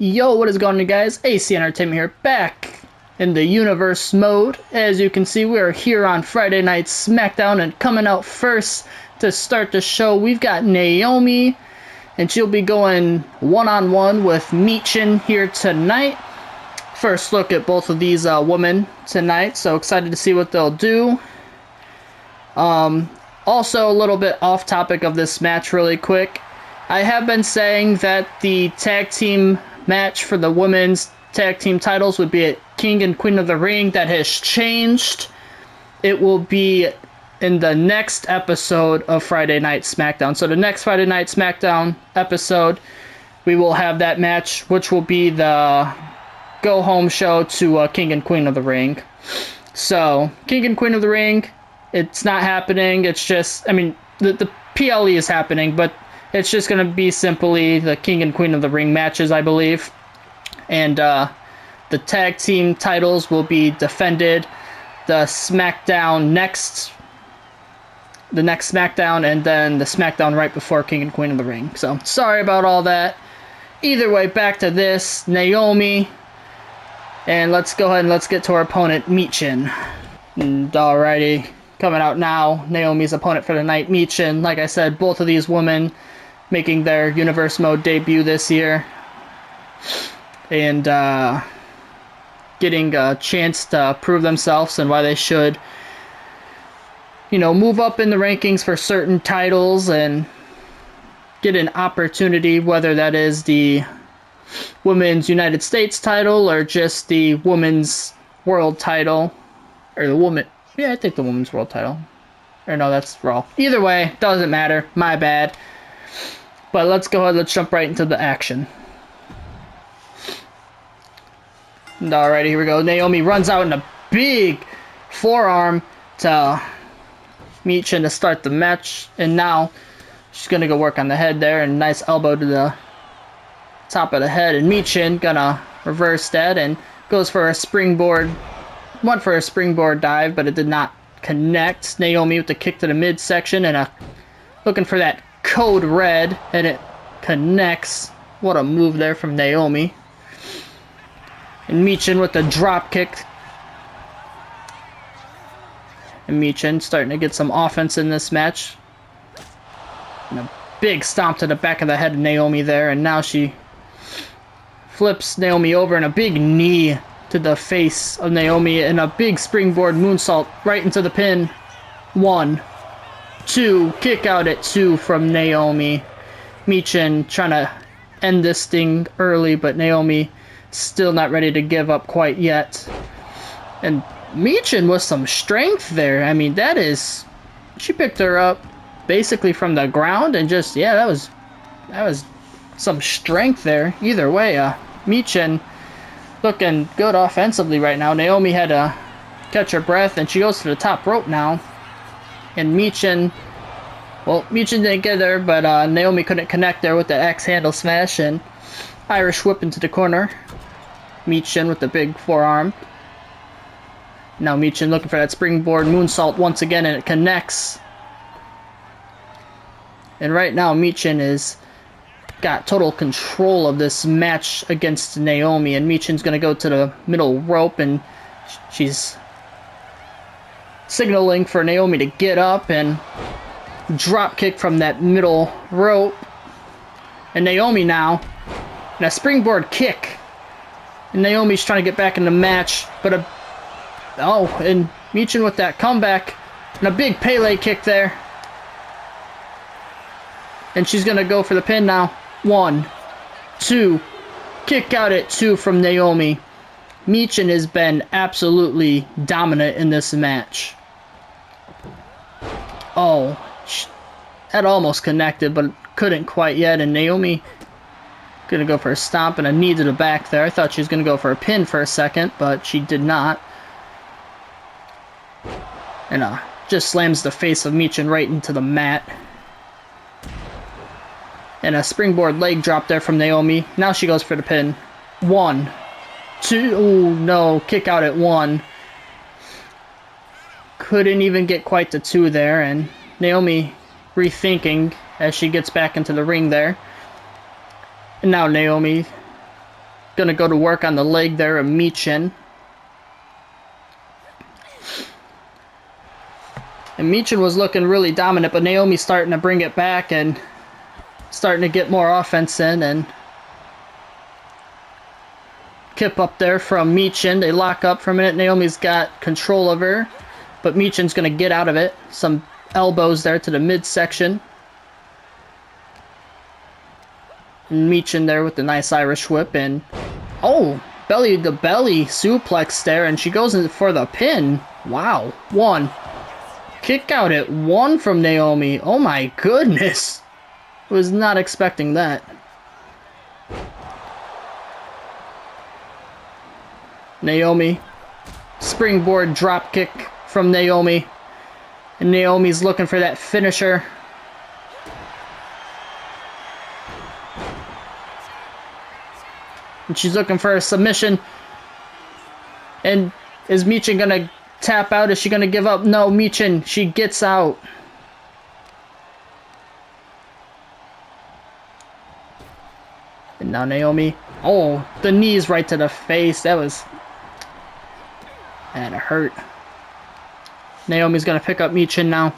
Yo, what is going on, guys? AC Entertainment here, back in the universe mode. As you can see, we are here on Friday Night SmackDown, and coming out first to start the show, we've got Naomi, and she'll be going one-on-one with Michin here tonight. First look at both of these women tonight, so excited to see what they'll do. Also, a little bit off topic of this match really quick. I have been saying that the tag team match for the women's tag team titles would be at King and Queen of the Ring. That has changed. It will be in the next episode of Friday Night SmackDown. So the next Friday Night SmackDown episode, we will have that match, which will be the go-home show to King and Queen of the Ring. So, King and Queen of the Ring, it's not happening. It's just, I mean, the PLE is happening, but it's just going to be simply the King and Queen of the Ring matches, I believe. And the tag team titles will be defended the next SmackDown, and then the SmackDown right before King and Queen of the Ring. So, sorry about all that. Either way, back to this, Naomi. And let's go ahead and let's get to our opponent, Michin. Alrighty, coming out now, Naomi's opponent for the night, Michin. Like I said, both of these women making their Universe Mode debut this year. And getting a chance to prove themselves and why they should, you know, move up in the rankings for certain titles and get an opportunity, whether that is the Women's United States title or just the Women's World title. Or the Woman... Yeah, I think the Women's World title. Or no, that's Raw. Either way, doesn't matter. My bad. But let's go ahead, let's jump right into the action. Alrighty, here we go. Naomi runs out in a big forearm to Michin to start the match. And now she's going to go work on the head there. And nice elbow to the top of the head. And Michin gonna reverse that and goes for a springboard. Went for a springboard dive, but it did not connect. Naomi with the kick to the midsection and looking for that code red, and it connects. What a move there from Naomi. And Michin with the drop kick. And Michin starting to get some offense in this match. And a big stomp to the back of the head of Naomi there, and now she flips Naomi over, and a big knee to the face of Naomi, and a big springboard moonsault right into the pin. 1, 2, kick out at 2 from Naomi. Michin trying to end this thing early, but Naomi still not ready to give up quite yet. And Michin with some strength there. I mean, that is... She picked her up basically from the ground and just... Yeah, that was some strength there. Either way, Michin looking good offensively right now. Naomi had to catch her breath, and she goes to the top rope now. And Michin... Well, Michin didn't get there, but Naomi couldn't connect there with the axe handle smash, and Irish whip into the corner. Michin with the big forearm. Now Michin looking for that springboard moonsault once again, and it connects. And right now Michin is got total control of this match against Naomi, and Michin's going to go to the middle rope, and she's signaling for Naomi to get up and drop kick from that middle rope. And Naomi now, and a springboard kick. And Naomi's trying to get back in the match, but and Michin with that comeback, and a big Pele kick there. And she's going to go for the pin now. 1, 2, kick out at 2 from Naomi. Michin has been absolutely dominant in this match. Oh, that almost connected, but couldn't quite yet. And Naomi gonna go for a stomp and a knee to the back there. I thought she was gonna go for a pin for a second, but she did not. And just slams the face of Michin right into the mat. And a springboard leg drop there from Naomi. Now she goes for the pin. 1, 2, oh no, kick out at 1. Couldn't even get quite to 2 there, and Naomi rethinking as she gets back into the ring there. And now Naomi gonna go to work on the leg there of Michin. And Michin was looking really dominant, but Naomi's starting to bring it back and starting to get more offense in. And kip up there from Michin. They lock up for a minute. Naomi's got control of her, but Michin's going to get out of it. Some elbows there to the midsection. And Michin there with the nice Irish whip. And, oh, belly to belly suplex there. And she goes in for the pin. Wow. 1. Kick out at 1 from Naomi. Oh my goodness. Was not expecting that. Naomi. Springboard drop kick from Naomi. And Naomi's looking for that finisher. And she's looking for a submission. And is Michin gonna tap out? Is she gonna give up? No, Michin, she gets out. And now Naomi. Oh, the knees right to the face. That hurt. Naomi's gonna pick up Michin now.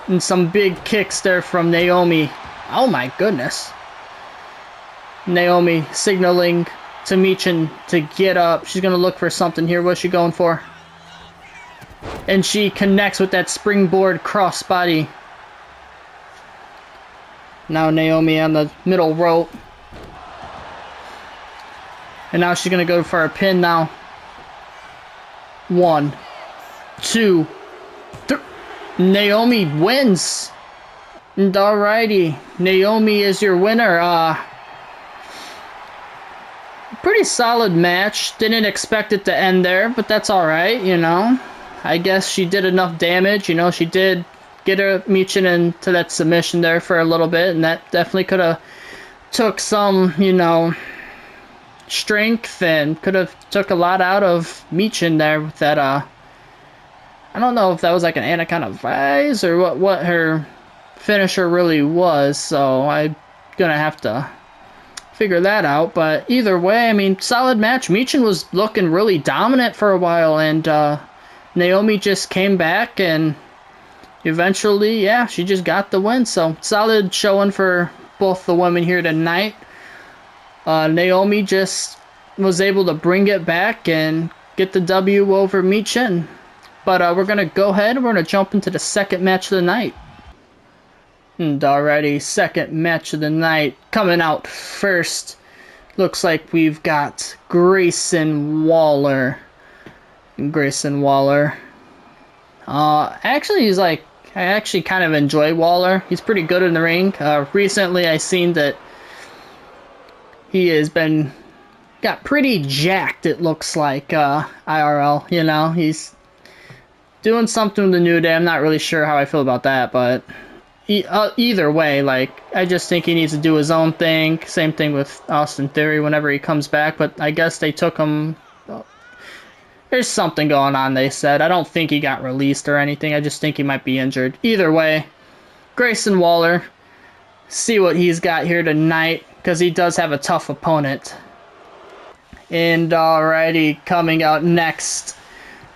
And some big kicks there from Naomi. Oh my goodness. Naomi signaling to Michin to get up. She's gonna look for something here. What's she going for? And she connects with that springboard crossbody. Now Naomi on the middle rope. And now she's gonna go for a pin now. 1, 2, 3. Naomi wins. And alrighty, Naomi is your winner. Pretty solid match. Didn't expect it to end there, but that's alright, you know. I guess she did enough damage, you know. She did get her Michin into that submission there for a little bit, and that definitely could have took some, you know, strength and could have took a lot out of Michin there with that. I don't know if that was like an Anaconda Vise or what her finisher really was, so I'm gonna have to figure that out. But either way, I mean, solid match. Michin was looking really dominant for a while, and Naomi just came back and eventually, yeah, she just got the win. So solid showing for both the women here tonight. Naomi just was able to bring it back and get the W over Michin. But we're going to go ahead and we're going to jump into the second match of the night. And already, second match of the night. Coming out first, looks like we've got Grayson Waller. Grayson Waller. Actually, I actually kind of enjoy Waller. He's pretty good in the ring. Recently, I seen that he has got pretty jacked, it looks like, IRL. You know, he's doing something with the New Day. I'm not really sure how I feel about that, but either way, like, I just think he needs to do his own thing. Same thing with Austin Theory whenever he comes back, but I guess they took him. There's something going on, they said. I don't think he got released or anything. I just think he might be injured. Either way, Grayson Waller, see what he's got here tonight, because he does have a tough opponent. And alrighty, coming out next,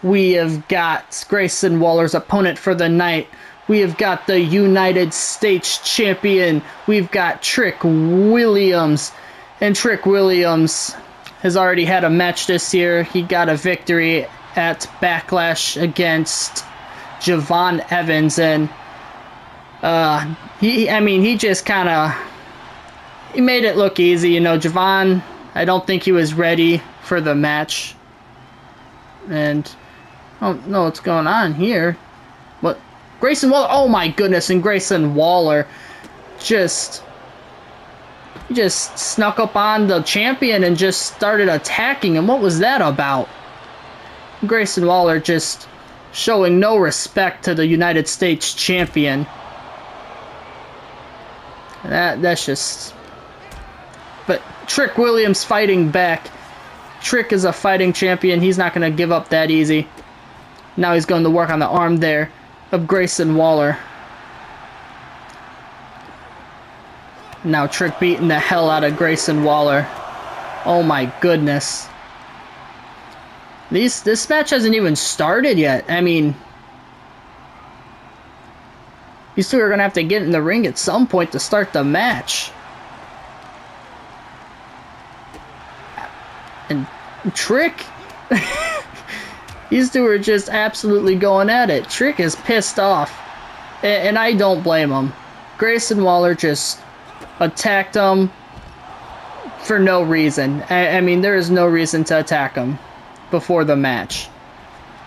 we have got Grayson Waller's opponent for the night. We have got the United States Champion. We've got Trick Williams. And Trick Williams has already had a match this year. He got a victory at Backlash against Javon Evans. And he just kind of, he made it look easy. You know, Javon, I don't think he was ready for the match. And I don't know what's going on here. What? Grayson Waller, oh my goodness, and Grayson Waller just snuck up on the champion and just started attacking him. What was that about? Grayson Waller just showing no respect to the United States champion. That's just... But Trick Williams fighting back. Trick is a fighting champion. He's not going to give up that easy. Now he's going to work on the arm there of Grayson Waller. Now Trick beating the hell out of Grayson Waller. Oh my goodness. This match hasn't even started yet. I mean, these two are going to have to get in the ring at some point to start the match. And Trick, these two are just absolutely going at it. Trick is pissed off, and I don't blame him. Grayson Waller just attacked him for no reason. I mean, there is no reason to attack him before the match.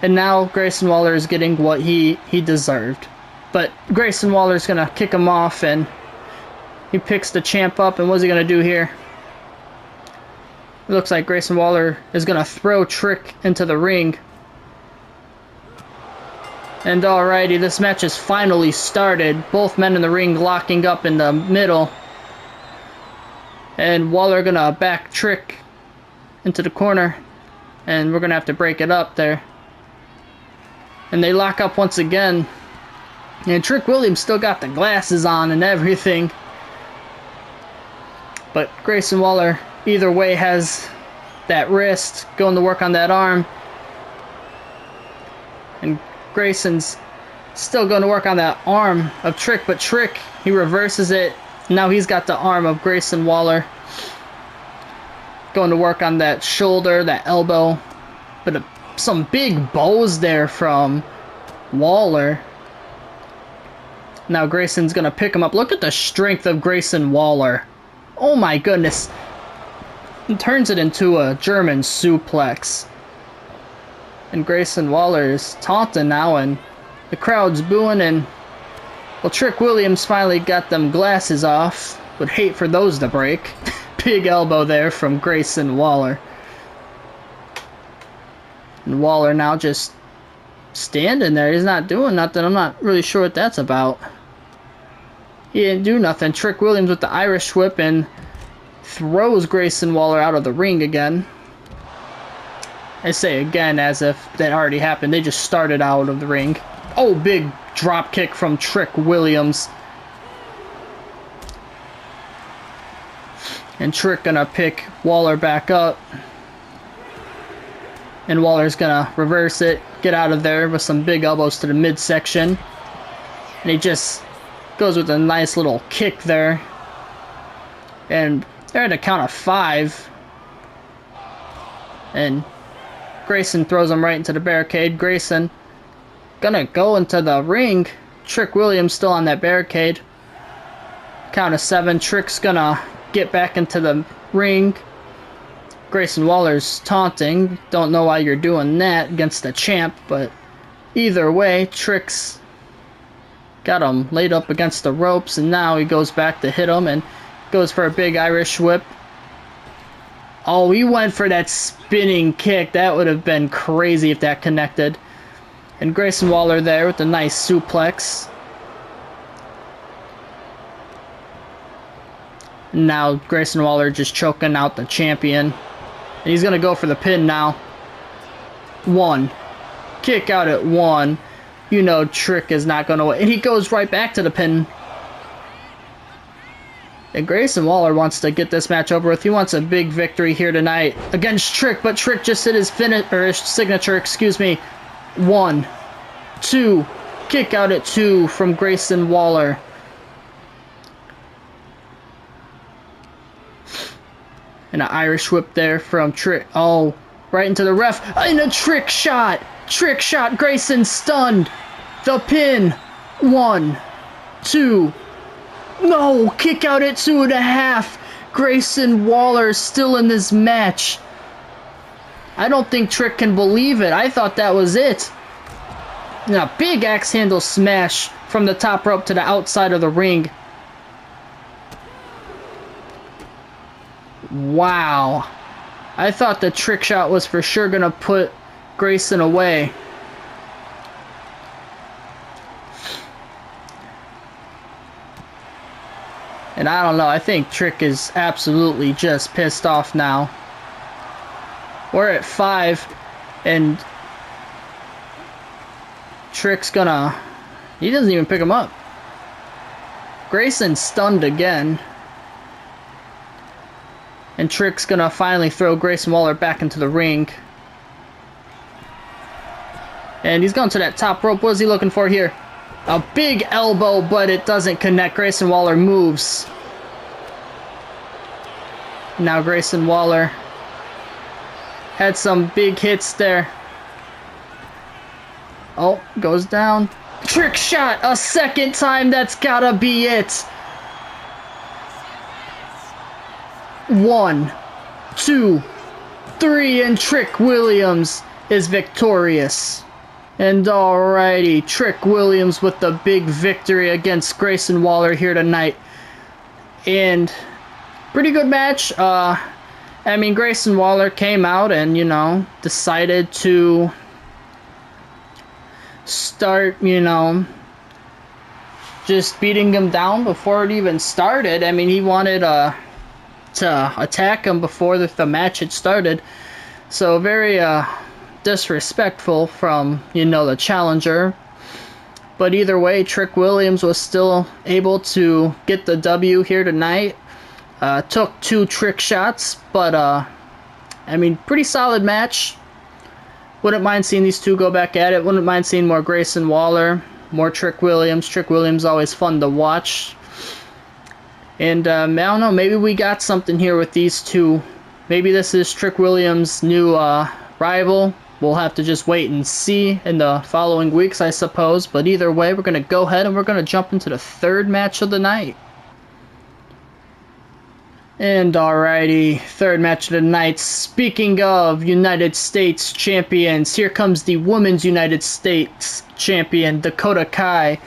And now Grayson Waller is getting what he deserved. But Grayson Waller's going to kick him off, and he picks the champ up, and what's he going to do here? It looks like Grayson Waller is going to throw Trick into the ring. And alrighty, this match has finally started. Both men in the ring locking up in the middle. And Waller going to back Trick into the corner. And we're going to have to break it up there. And they lock up once again. And Trick Williams still got the glasses on and everything. But Grayson Waller, either way, has that wrist going to work on that arm. And Grayson's still going to work on that arm of Trick. But Trick, he reverses it. Now he's got the arm of Grayson Waller. Going to work on that shoulder, that elbow. But some big bows there from Waller. Now Grayson's going to pick him up. Look at the strength of Grayson Waller. Oh my goodness. He turns it into a German suplex. And Grayson Waller is taunting now, and the crowd's booing, and well, Trick Williams finally got them glasses off. Would hate for those to break. Big elbow there from Grayson Waller. And Waller now just standing there. He's not doing nothing. I'm not really sure what that's about. He didn't do nothing. Trick Williams with the Irish whip and throws Grayson Waller out of the ring again. I say again as if that already happened. They just started out of the ring. Oh, big drop kick from Trick Williams. And Trick gonna pick Waller back up. And Waller's gonna reverse it, get out of there with some big elbows to the midsection. And he just goes with a nice little kick there. And they're at a count of 5. And Grayson throws him right into the barricade. Grayson gonna go into the ring. Trick Williams still on that barricade. Count of 7. Trick's gonna get back into the ring. Grayson Waller's taunting. Don't know why you're doing that against the champ, but either way, Trick's got him laid up against the ropes, and now he goes back to hit him and goes for a big Irish whip. Oh, he went for that spinning kick. That would have been crazy if that connected. And Grayson Waller there with a nice suplex. Now Grayson Waller just choking out the champion. And he's going to go for the pin now. 1. Kick out at 1. You know Trick is not going to win. And he goes right back to the pin. And Grayson Waller wants to get this match over with. He wants a big victory here tonight against Trick. But Trick just hit his signature, excuse me. 1, 2. Kick out at 2 from Grayson Waller. And an Irish whip there from Trick. Oh, right into the ref. And a Trick shot. Trick shot. Grayson stunned. The pin. 1, 2. No. Kick out at 2.5. Grayson Waller still in this match. I don't think Trick can believe it. I thought that was it. Now, big axe handle smash from the top rope to the outside of the ring. Wow. I thought the Trick shot was for sure going to put Grayson away. And I don't know. I think Trick is absolutely just pissed off now. We're at 5. And Trick's gonna... He doesn't even pick him up. Grayson's stunned again. And Trick's gonna finally throw Grayson Waller back into the ring. And he's going to that top rope. What is he looking for here? A big elbow, but it doesn't connect. Grayson Waller moves. Now Grayson Waller had some big hits there. Oh, goes down. Trick shot a second time. That's gotta be it. 1, 2, 3, and Trick Williams is victorious. And alrighty, Trick Williams with the big victory against Grayson Waller here tonight. And pretty good match. I mean, Grayson Waller came out and, you know, decided to start, you know, just beating him down before it even started. I mean, he wanted to attack him before the match had started. So very disrespectful from, you know, the challenger. But either way, Trick Williams was still able to get the W here tonight. Took 2 trick shots, but I mean, pretty solid match. Wouldn't mind seeing these two go back at it. Wouldn't mind seeing more Grayson Waller, more Trick Williams. Trick Williams always fun to watch. And I don't know, maybe we got something here with these two. Maybe this is Trick Williams' new rival. We'll have to just wait and see in the following weeks, I suppose. But either way, we're going to go ahead and we're going to jump into the third match of the night. And alrighty, third match of the night. Speaking of United States champions, here comes the Women's United States champion, Dakota Kai.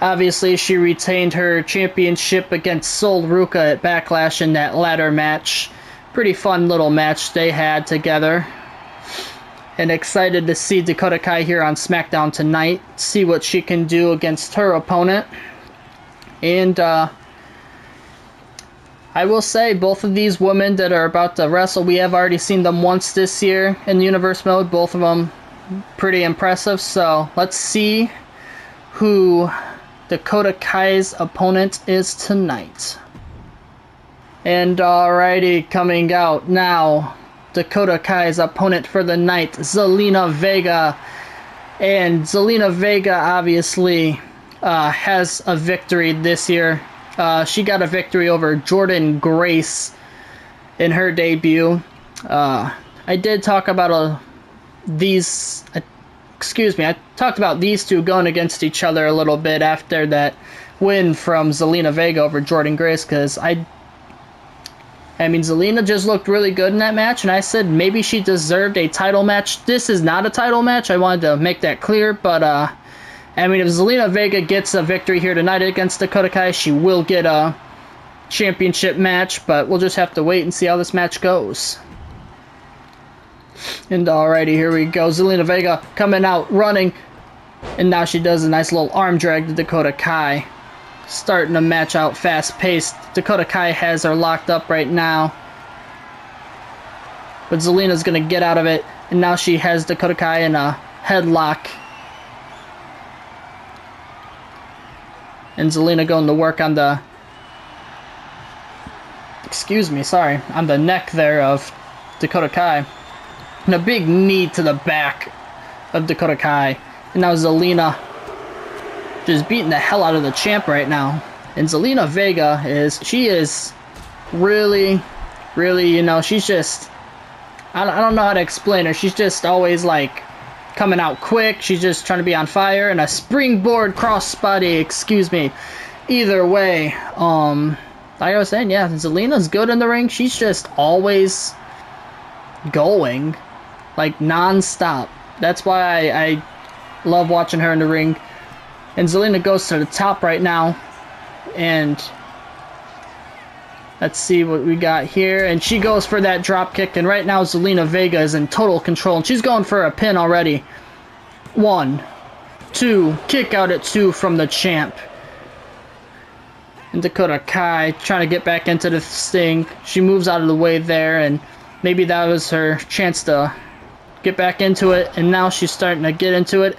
Obviously, she retained her championship against Sol Ruca at Backlash in that ladder match. Pretty fun little match they had together. And excited to see Dakota Kai here on SmackDown tonight. See what she can do against her opponent. And I will say, both of these women that are about to wrestle, we have already seen them once this year in the Universe mode. Both of them pretty impressive. So let's see who Dakota Kai's opponent is tonight. And alrighty, coming out now, Dakota Kai's opponent for the night, Zelina Vega. And Zelina Vega obviously has a victory this year. She got a victory over Jordynne Grace in her debut. I did talk about I talked about these two going against each other a little bit after that win from Zelina Vega over Jordynne Grace, because I mean, Zelina just looked really good in that match, and I said maybe she deserved a title match. This is not a title match. I wanted to make that clear, but I mean, if Zelina Vega gets a victory here tonight against Dakota Kai, she will get a championship match, but we'll just have to wait and see how this match goes. And alrighty, here we go. Zelina Vega coming out, running, and now she does a nice little arm drag to Dakota Kai. Starting the match out fast-paced. Dakota Kai has her locked up right now. But Zelina's going to get out of it. And now she has Dakota Kai in a headlock. And Zelina going to work on the... on the neck there of Dakota Kai. And a big knee to the back of Dakota Kai. And now Zelina just beating the hell out of the champ right now. And Zelina Vega is really, you know, she's just, I don't know how to explain her. She's just always like coming out quick. She's just trying to be on fire. And a springboard crossbody, Either way, like I was saying, yeah, Zelina's good in the ring. She's just always going, like non-stop. That's why I love watching her in the ring. And Zelina goes to the top right now. And let's see what we got here. And she goes for that drop kick. And right now Zelina Vega is in total control. And she's going for a pin already. 1, 2, kick out at 2 from the champ. And Dakota Kai trying to get back into the sting. She moves out of the way there. And maybe that was her chance to get back into it. And now she's starting to get into it.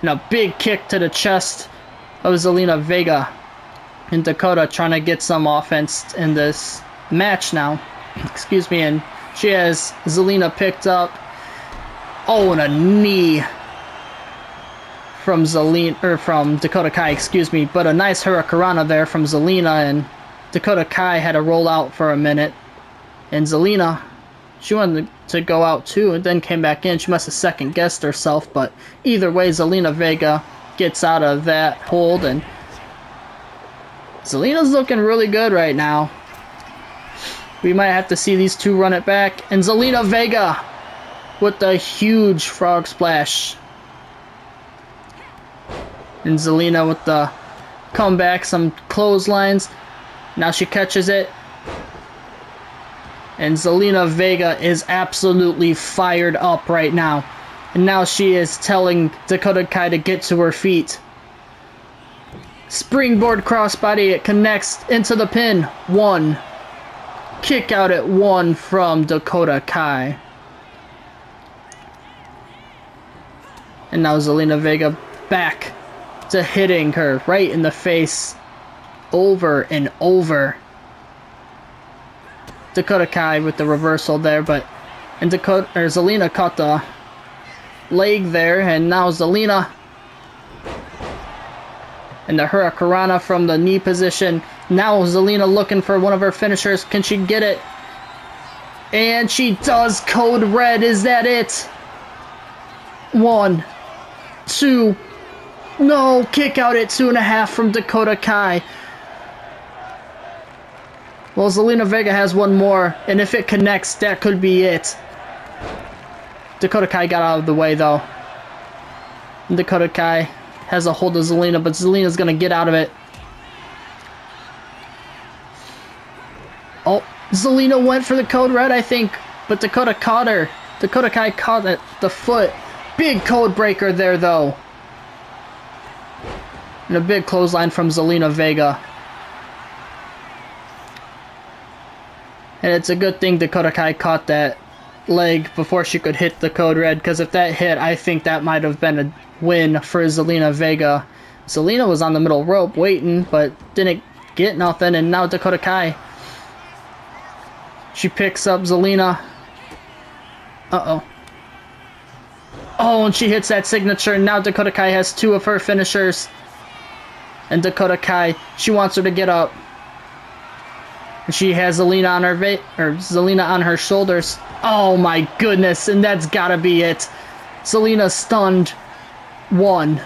And a big kick to the chest of Zelina Vega. And Dakota trying to get some offense in this match now. Excuse me, and she has Zelina picked up. Oh, and a knee from from Dakota Kai, excuse me. But a nice Hurricanrana there from Zelina, and Dakota Kai had to roll out for a minute. And Zelina, she wanted to go out too, and then came back in. She must have second-guessed herself, but either way, Zelina Vega gets out of that hold, and Zelina's looking really good right now. We might have to see these two run it back. And Zelina Vega with the huge frog splash. And Zelina with the comeback, some clotheslines. Now she catches it. And Zelina Vega is absolutely fired up right now. And now she is telling Dakota Kai to get to her feet. Springboard crossbody, it connects into the pin. 1. Kick out at 1 from Dakota Kai. And now Zelina Vega back to hitting her right in the face over and over. Dakota Kai with the reversal there, and Zelina caught the leg there, and now Zelina and the Hurricanrana from the knee position. Now Zelina looking for one of her finishers. Can she get it? And she does. Code red. Is that it? 1, 2. No. Kick out at 2.5 from Dakota Kai. Well, Zelina Vega has one more, and if it connects, that could be it. Dakota Kai got out of the way, though. And Dakota Kai has a hold of Zelina, but Zelina's going to get out of it. Oh, Zelina went for the code red, I think, but Dakota caught her. Dakota Kai caught it, the foot. Big code breaker there, though. And a big clothesline from Zelina Vega. And it's a good thing Dakota Kai caught that leg before she could hit the code red, because if that hit, I think that might have been a win for Zelina Vega. Zelina was on the middle rope waiting, but didn't get nothing, and now Dakota Kai. She picks up Zelina. Uh-oh. Oh, and she hits that signature, and now Dakota Kai has 2 of her finishers. And Dakota Kai, she wants her to get up. She has Zelina on her shoulders. Oh my goodness, and that's gotta be it. Zelina stunned. 1,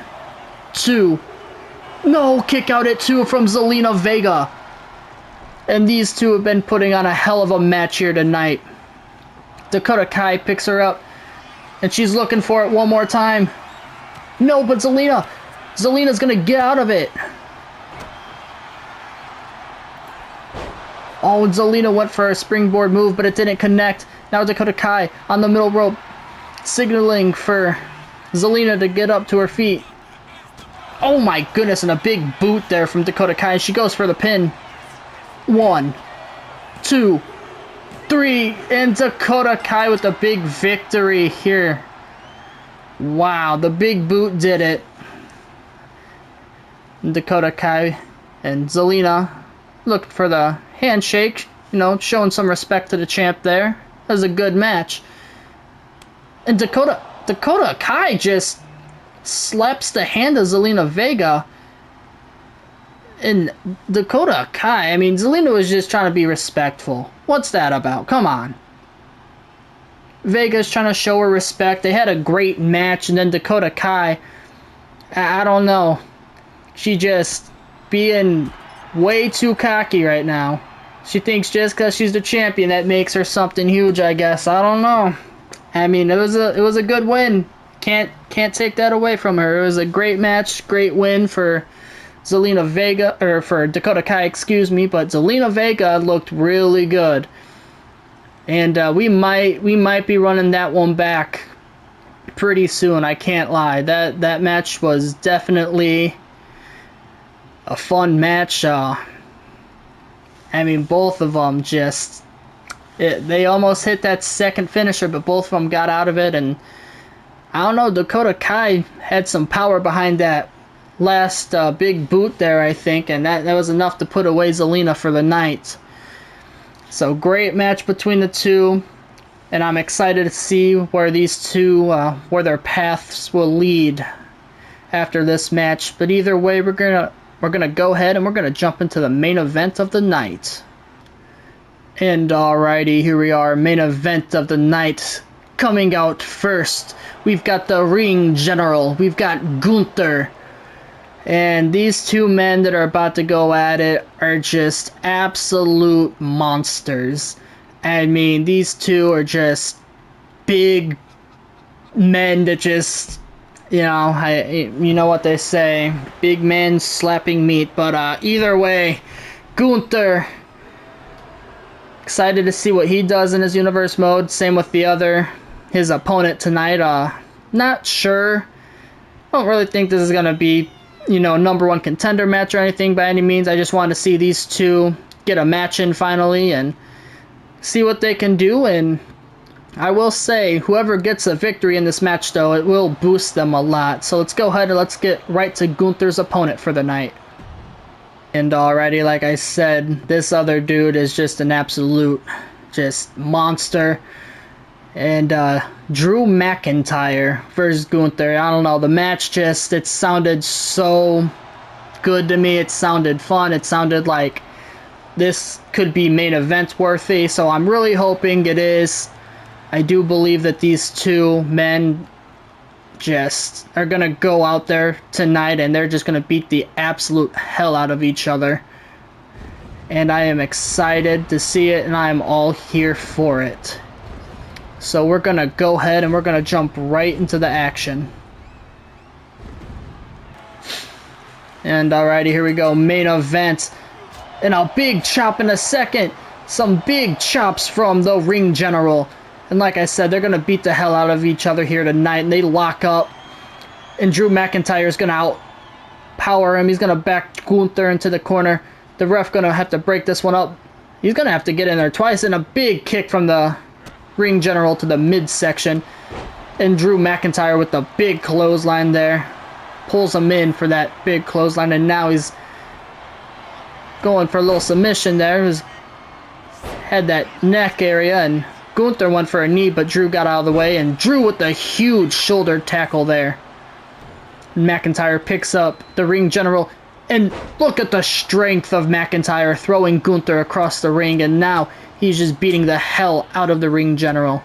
2. No, kick out at 2 from Zelina Vega. And these two have been putting on a hell of a match here tonight. Dakota Kai picks her up, and she's looking for it one more time. No, but Zelina's gonna get out of it. Oh, and Zelina went for a springboard move, but it didn't connect. Now Dakota Kai on the middle rope, signaling for Zelina to get up to her feet. Oh my goodness, and a big boot there from Dakota Kai. She goes for the pin. 1, 2, 3, and Dakota Kai with the big victory here. Wow, the big boot did it. And Dakota Kai and Zelina looked for the handshake, showing some respect to the champ there. That was a good match. And Dakota Kai just slaps the hand of Zelina Vega. And Dakota Kai, Zelina was just trying to be respectful. What's that about? Come on. Vega's trying to show her respect. They had a great match, and then Dakota Kai, I don't know. She just being way too cocky right now. She thinks just because she's the champion that makes her something huge, I guess. I don't know. It was a good win. Can't take that away from her. It was a great match, great win for Zelina Vega, or for Dakota Kai, excuse me, but Zelina Vega looked really good. And we might be running that one back pretty soon, I can't lie. That match was definitely a fun match. Both of them just... they almost hit that second finisher, but both of them got out of it, and I don't know, Dakota Kai had some power behind that last big boot there, I think, and that was enough to put away Zelina for the night. So great match between the two, and I'm excited to see where these two, where their paths will lead after this match. But either way, we're gonna go ahead and we're gonna jump into the main event of the night. And alrighty, here we are, main event of the night. Coming out first, we've got the Ring General, we've got Gunther. And these two men that are about to go at it are just absolute monsters. I mean, these two are just big men that just, you know what they say, big men slapping meat. But either way, Gunther, excited to see what he does in his universe mode. Same with his opponent tonight. Not sure. I don't really think this is gonna be, #1 contender match or anything by any means. I just want to see these two get a match in finally and see what they can do. And I will say, whoever gets a victory in this match, though, it will boost them a lot. So let's go ahead and let's get right to Gunther's opponent for the night. And already, like I said, this other dude is just an absolute monster. And Drew McIntyre versus Gunther. I don't know, the match it sounded so good to me. It sounded fun. It sounded like this could be main event worthy. So I'm really hoping it is. I do believe that these two men just are going to go out there tonight and they're just going to beat the absolute hell out of each other. And I am excited to see it, and I am all here for it. So we're going to go ahead and we're going to jump right into the action. And alrighty, here we go. Main event. And a big chop in a second. Some big chops from the Ring General. And like I said, they're going to beat the hell out of each other here tonight. And they lock up. And Drew McIntyre is going to outpower him. He's going to back Gunther into the corner. The ref going to have to break this one up. He's going to have to get in there twice. And a big kick from the Ring General to the midsection. And Drew McIntyre with the big clothesline there. Pulls him in for that big clothesline. And now he's going for a little submission there. He's had that neck area. And Gunther went for a knee, but Drew got out of the way. And Drew with the huge shoulder tackle there. McIntyre picks up the Ring General. And look at the strength of McIntyre throwing Gunther across the ring. And now he's just beating the hell out of the Ring General.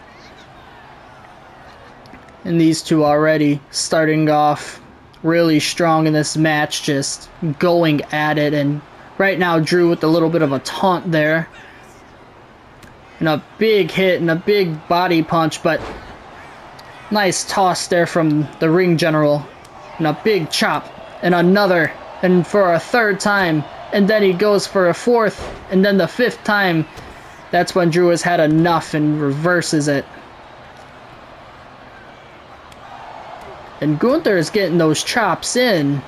And these two already starting off really strong in this match, just going at it. And right now Drew with a little bit of a taunt there. And a big hit and a big body punch, but nice toss there from the Ring General. And a big chop. And another. And for a third time. And then he goes for a fourth. And then the fifth time. That's when Drew has had enough and reverses it. And Gunther is getting those chops in.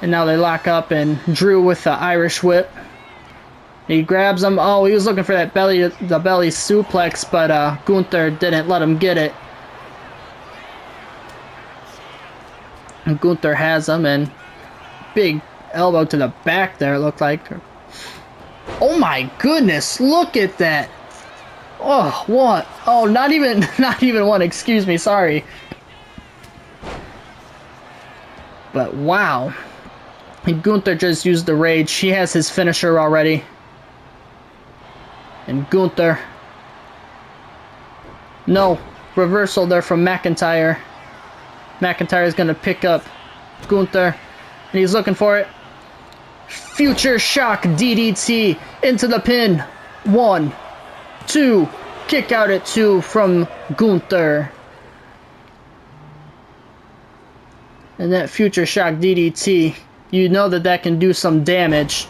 And now they lock up, and Drew with the Irish whip. He grabs him. Oh, he was looking for that belly suplex, but Gunther didn't let him get it. And Gunther has him, and big elbow to the back there, it looked like. Oh my goodness, look at that. Oh, what? Oh, not even one, excuse me, sorry. But wow. And Gunther just used the rage. He has his finisher already. And Gunther. No, reversal there from McIntyre. McIntyre is going to pick up Gunther. And he's looking for it. Future Shock DDT into the pin. 1, 2, kick out at 2 from Gunther. And that Future Shock DDT, you know that can do some damage.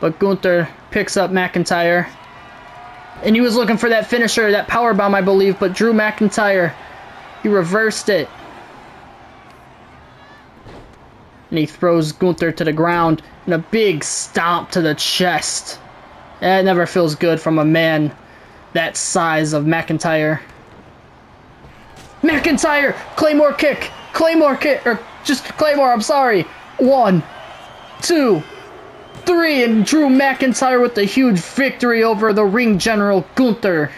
But Gunther picks up McIntyre. And he was looking for that finisher, that powerbomb, I believe. But Drew McIntyre, he reversed it. And he throws Gunther to the ground. And a big stomp to the chest. That never feels good from a man that size of McIntyre. McIntyre! Claymore kick! Claymore kick! Or just Claymore, I'm sorry. 1, 2. 3, and Drew McIntyre with the huge victory over the ring general Gunther.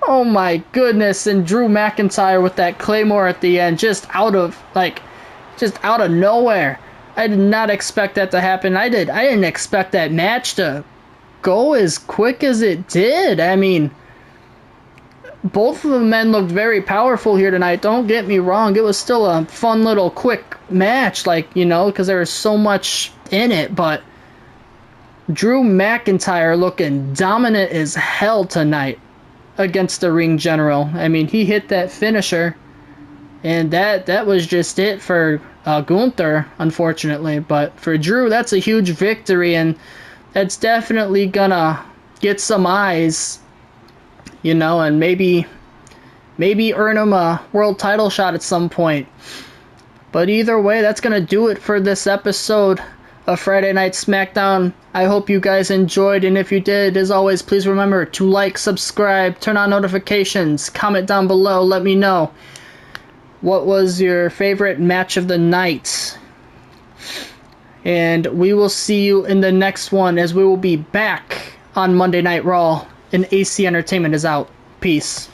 Oh my goodness, and Drew McIntyre with that Claymore at the end, just out of nowhere. I did not expect that to happen. I didn't expect that match to go as quick as it did. I mean, both of the men looked very powerful here tonight. Don't get me wrong. It was still a fun little quick match, like, you know, because there was so much in it. But Drew McIntyre looking dominant as hell tonight against the ring general. I mean, he hit that finisher, and that was just it for Gunther, unfortunately. But for Drew, that's a huge victory, and that's definitely gonna get some eyes, you know, and maybe earn him a world title shot at some point. But either way, that's gonna do it for this episode of Friday Night SmackDown. I hope you guys enjoyed, and if you did, as always, please remember to like, subscribe, turn on notifications, comment down below, let me know what was your favorite match of the night. And we will see you in the next one, as we will be back on Monday Night Raw, and AC Entertainment is out. Peace.